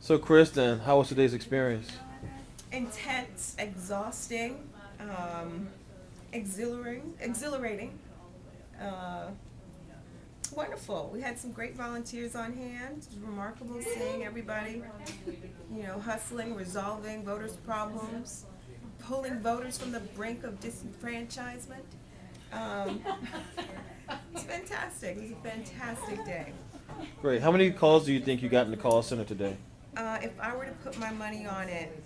So, Kristen, how was today's experience? Intense, exhausting, exhilarating. Uh, Wonderful. We had some great volunteers on hand. It was remarkable seeing everybody, hustling, resolving voters' problems, pulling voters from the brink of disenfranchisement. Um, it's fantastic. It was a fantastic day. Great. How many calls do you think you got in the call center today? If I were to put my money on it,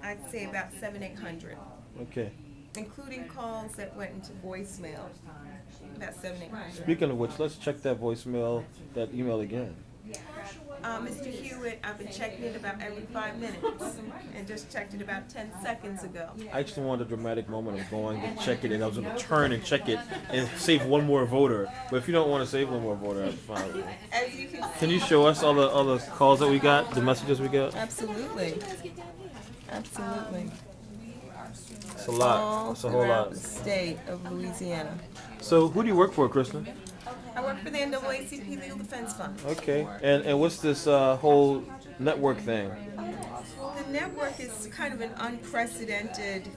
I'd say about 700, 800, Okay. including calls that went into voicemail. About 700, 800. Speaking of which, let's check that voicemail, that email again. Mr. Hewitt, I've been checking it about every 5 minutes and just checked it about 10 seconds ago. I actually wanted a dramatic moment of going to check it, and I was going to turn and check it and save one more voter. But if you don't want to save one more voter, that's fine with me. As you can Can you see, show us all the calls that we got, the messages we got? absolutely. Absolutely. It's a lot. All It's a whole throughout lot. the state of Louisiana. So, who do you work for, Kristen? I work for the NAACP Legal Defense Fund. Okay. And what's this whole network thing? The network is kind of an unprecedented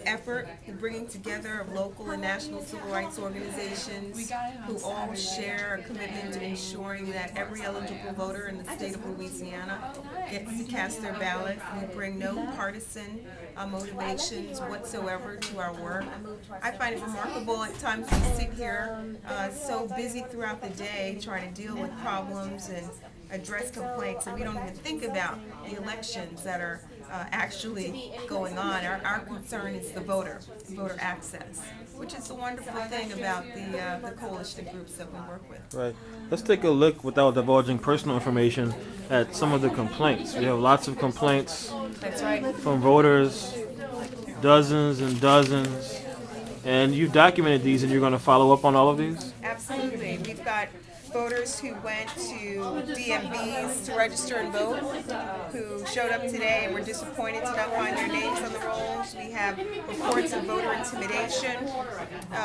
effort in bringing together of local and national civil rights organizations who all share a commitment to ensuring that every eligible voter in the state of Louisiana gets to cast their ballot. We bring no partisan motivations whatsoever to our work. I find it remarkable at times we sit here so busy throughout the day trying to deal with problems and address complaints, and we don't even think about the elections that are actually going on. Our concern is the voter access, which is the wonderful thing about the coalition groups that we work with. Right. Let's take a look, without divulging personal information, at some of the complaints. We have lots of complaints That's right. from voters, dozens and dozens. And you've documented these, and you're going to follow up on all of these? Absolutely. We've got voters who went to DMVs to register and vote, who showed up today and were disappointed to not find their names on the rolls. We have reports of voter intimidation,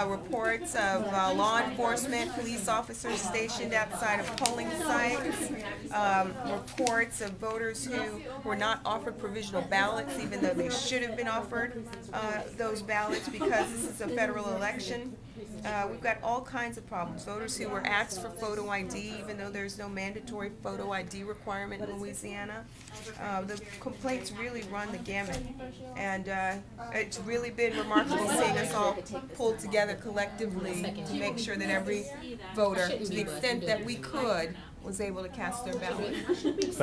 reports of law enforcement, police officers stationed outside of polling sites, reports of voters who were not offered provisional ballots, even though they should have been offered those ballots because this is a federal election. We've got all kinds of problems. Voters who were asked for photo ID, even though there's no mandatory photo ID requirement in Louisiana. The complaints really run the gamut. And it's really been remarkable seeing us all pull together collectively to make sure that every voter, to the extent that we could, was able to cast their ballot. Fantastic.